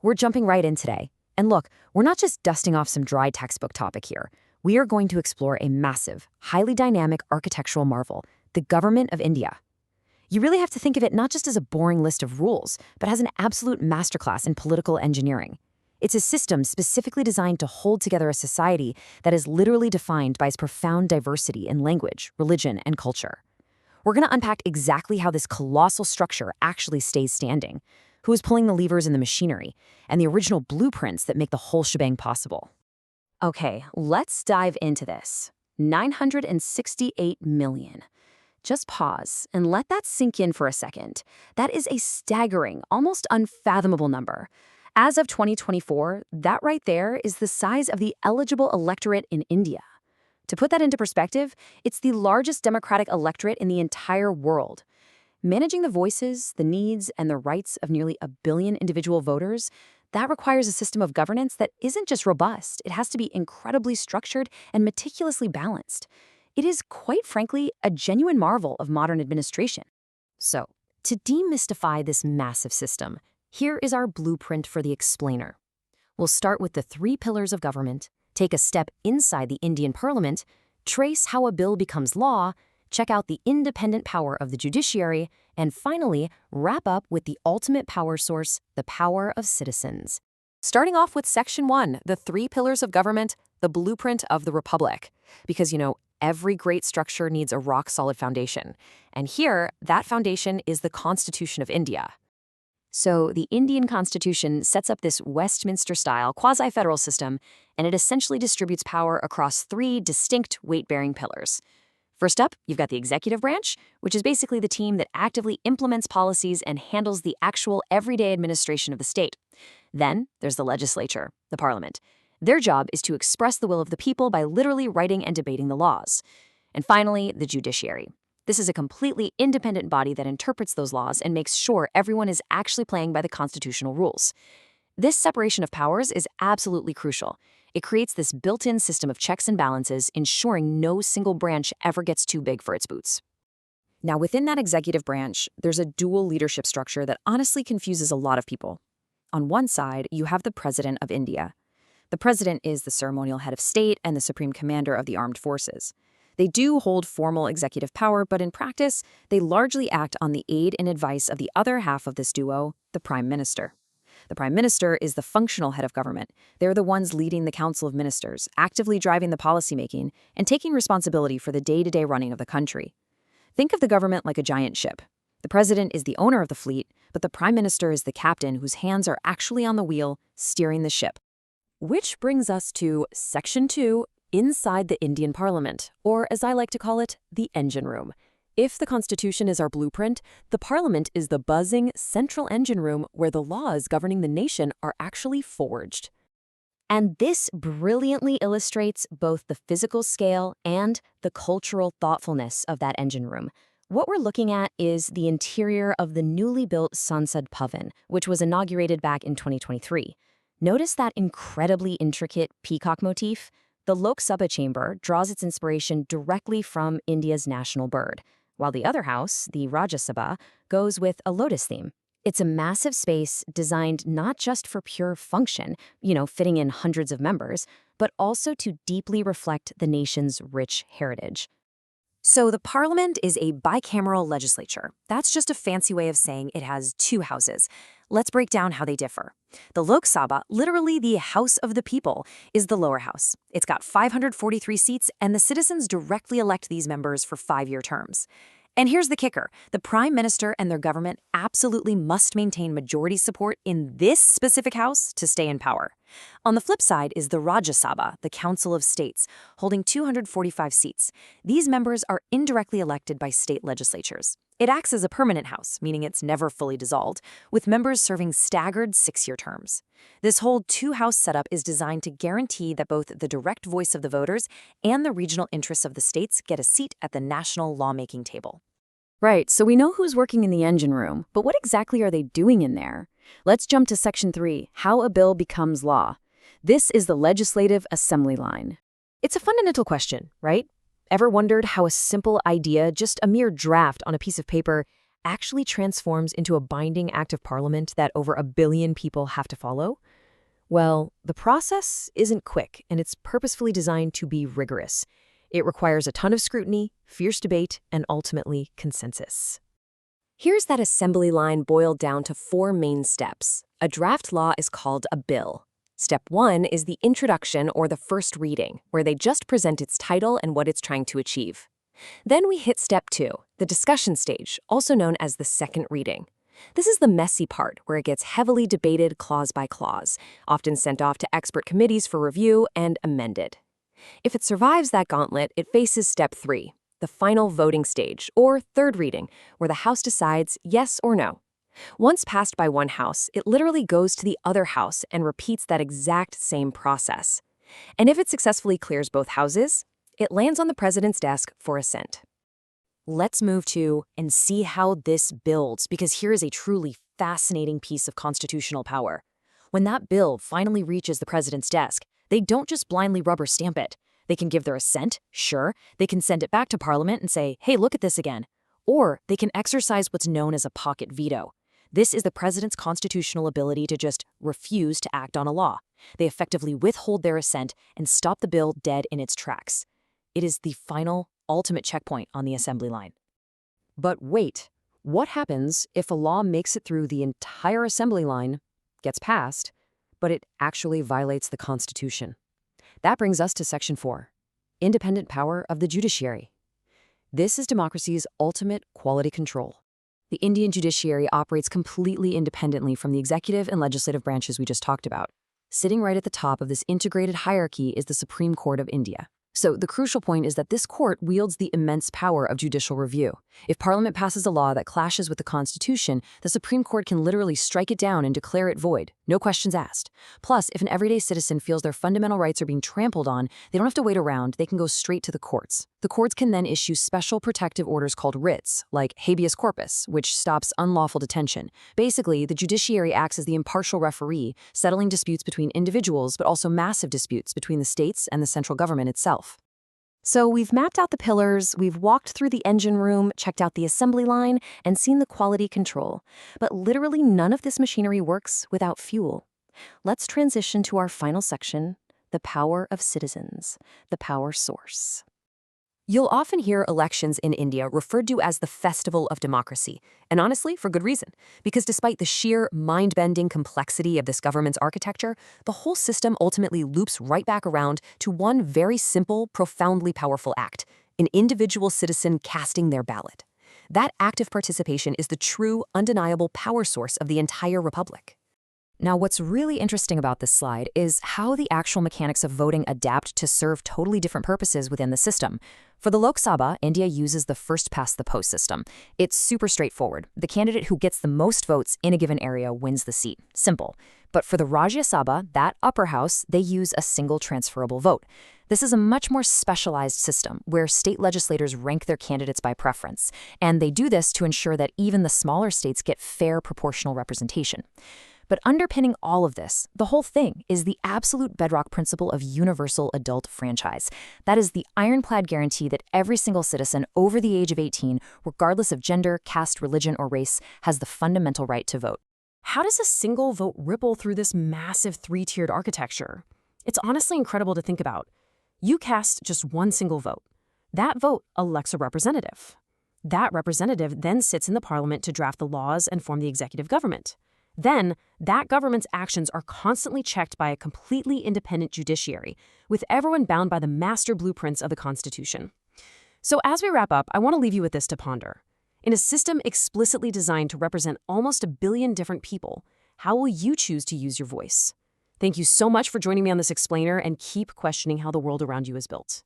We're jumping right in today. And look, we're not just dusting off some dry textbook topic here. We are going to explore a massive, highly dynamic architectural marvel, the government of India. You really have to think of it not just as a boring list of rules, but as an absolute masterclass in political engineering. It's a system specifically designed to hold together a society that is literally defined by its profound diversity in language, religion, and culture. We're going to unpack exactly how this colossal structure actually stays standing, who is pulling the levers in the machinery, and the original blueprints that make the whole shebang possible. Okay, let's dive into this. 968 million. Just pause and let that sink in for a second. That is a staggering, almost unfathomable number. As of 2024, that right there is the size of the eligible electorate in India. To put that into perspective, it's the largest democratic electorate in the entire world. Managing the voices, the needs, and the rights of nearly 1 billion individual voters, that requires a system of governance that isn't just robust, it has to be incredibly structured and meticulously balanced. It is, quite frankly, a genuine marvel of modern administration. So, to demystify this massive system, here is our blueprint for the explainer. We'll start with the 3 pillars of government, take a step inside the Indian parliament, trace how a bill becomes law, check out the independent power of the judiciary, and finally, wrap up with the ultimate power source, the power of citizens. Starting off with Section 1, the 3 pillars of government, the blueprint of the republic. Because, every great structure needs a rock-solid foundation. And here, that foundation is the Constitution of India. So the Indian Constitution sets up this Westminster-style quasi-federal system, and it essentially distributes power across 3 distinct weight-bearing pillars. First up, you've got the executive branch, which is basically the team that actively implements policies and handles the actual everyday administration of the state. Then there's the legislature, the parliament. Their job is to express the will of the people by literally writing and debating the laws. And finally, the judiciary. This is a completely independent body that interprets those laws and makes sure everyone is actually playing by the constitutional rules. This separation of powers is absolutely crucial. It creates this built-in system of checks and balances, ensuring no single branch ever gets too big for its boots. Now, within that executive branch, there's a dual leadership structure that honestly confuses a lot of people. On one side, you have the President of India. The President is the ceremonial head of state and the supreme commander of the armed forces. They do hold formal executive power, but in practice, they largely act on the aid and advice of the other half of this duo, the Prime Minister. The Prime Minister is the functional head of government. They're the ones leading the Council of Ministers, actively driving the policymaking, and taking responsibility for the day-to-day running of the country. Think of the government like a giant ship. The President is the owner of the fleet, but the Prime Minister is the captain whose hands are actually on the wheel, steering the ship. Which brings us to Section 2, inside the Indian Parliament, or as I like to call it, the engine room. If the Constitution is our blueprint, the Parliament is the buzzing, central engine room where the laws governing the nation are actually forged. And this brilliantly illustrates both the physical scale and the cultural thoughtfulness of that engine room. What we're looking at is the interior of the newly built Sansad Bhavan, which was inaugurated back in 2023. Notice that incredibly intricate peacock motif? The Lok Sabha chamber draws its inspiration directly from India's national bird, while the other house, the Rajya Sabha, goes with a lotus theme. It's a massive space designed not just for pure function, fitting in hundreds of members, but also to deeply reflect the nation's rich heritage. So the parliament is a bicameral legislature. That's just a fancy way of saying it has 2 houses. Let's break down how they differ. The Lok Sabha, literally the House of the People, is the lower house. It's got 543 seats, and the citizens directly elect these members for 5-year terms. And here's the kicker. The Prime Minister and their government absolutely must maintain majority support in this specific house to stay in power. On the flip side is the Rajya Sabha, the Council of States, holding 245 seats. These members are indirectly elected by state legislatures. It acts as a permanent house, meaning it's never fully dissolved, with members serving staggered 6-year terms. This whole 2-house setup is designed to guarantee that both the direct voice of the voters and the regional interests of the states get a seat at the national lawmaking table. Right, so we know who's working in the engine room, but what exactly are they doing in there? Let's jump to Section 3, how a bill becomes law. This is the legislative assembly line. It's a fundamental question, right? Ever wondered how a simple idea, just a mere draft on a piece of paper, actually transforms into a binding act of parliament that over 1 billion people have to follow? Well, the process isn't quick, and it's purposefully designed to be rigorous. It requires a ton of scrutiny, fierce debate, and ultimately consensus. Here's that assembly line boiled down to 4 main steps. A draft law is called a bill. Step 1 is the introduction or the first reading, where they just present its title and what it's trying to achieve. Then we hit step 2, the discussion stage, also known as the second reading. This is the messy part, where it gets heavily debated clause by clause, often sent off to expert committees for review and amended. If it survives that gauntlet, it faces step 3, the final voting stage, or third reading, where the House decides yes or no. Once passed by one House, it literally goes to the other House and repeats that exact same process. And if it successfully clears both houses, it lands on the president's desk for assent. Let's move to and see how this builds, because here is a truly fascinating piece of constitutional power. When that bill finally reaches the president's desk, they don't just blindly rubber stamp it. They can give their assent, sure. They can send it back to Parliament and say, hey, look at this again. Or they can exercise what's known as a pocket veto. This is the president's constitutional ability to just refuse to act on a law. They effectively withhold their assent and stop the bill dead in its tracks. It is the final, ultimate checkpoint on the assembly line. But wait, what happens if a law makes it through the entire assembly line, gets passed, but it actually violates the Constitution? That brings us to Section 4, independent power of the judiciary. This is democracy's ultimate quality control. The Indian judiciary operates completely independently from the executive and legislative branches we just talked about. Sitting right at the top of this integrated hierarchy is the Supreme Court of India. So the crucial point is that this court wields the immense power of judicial review. If Parliament passes a law that clashes with the Constitution, the Supreme Court can literally strike it down and declare it void, no questions asked. Plus, if an everyday citizen feels their fundamental rights are being trampled on, they don't have to wait around, they can go straight to the courts. The courts can then issue special protective orders called writs, like habeas corpus, which stops unlawful detention. Basically, the judiciary acts as the impartial referee, settling disputes between individuals, but also massive disputes between the states and the central government itself. So we've mapped out the pillars, we've walked through the engine room, checked out the assembly line, and seen the quality control. But literally none of this machinery works without fuel. Let's transition to our final section, the power of citizens, the power source. You'll often hear elections in India referred to as the festival of democracy, and honestly, for good reason, because despite the sheer mind-bending complexity of this government's architecture, the whole system ultimately loops right back around to one very simple, profoundly powerful act: an individual citizen casting their ballot. That active participation is the true, undeniable power source of the entire republic. Now, what's really interesting about this slide is how the actual mechanics of voting adapt to serve totally different purposes within the system. For the Lok Sabha, India uses the first-past-the-post system. It's super straightforward. The candidate who gets the most votes in a given area wins the seat. Simple. But for the Rajya Sabha, that upper house, they use a single transferable vote. This is a much more specialized system where state legislators rank their candidates by preference, and they do this to ensure that even the smaller states get fair proportional representation. But underpinning all of this, the whole thing, is the absolute bedrock principle of universal adult franchise. That is the ironclad guarantee that every single citizen over the age of 18, regardless of gender, caste, religion, or race, has the fundamental right to vote. How does a single vote ripple through this massive 3-tiered architecture? It's honestly incredible to think about. You cast just one single vote. That vote elects a representative. That representative then sits in the parliament to draft the laws and form the executive government. Then, that government's actions are constantly checked by a completely independent judiciary, with everyone bound by the master blueprints of the Constitution. So as we wrap up, I want to leave you with this to ponder. In a system explicitly designed to represent almost 1 billion different people, how will you choose to use your voice? Thank you so much for joining me on this explainer, and keep questioning how the world around you is built.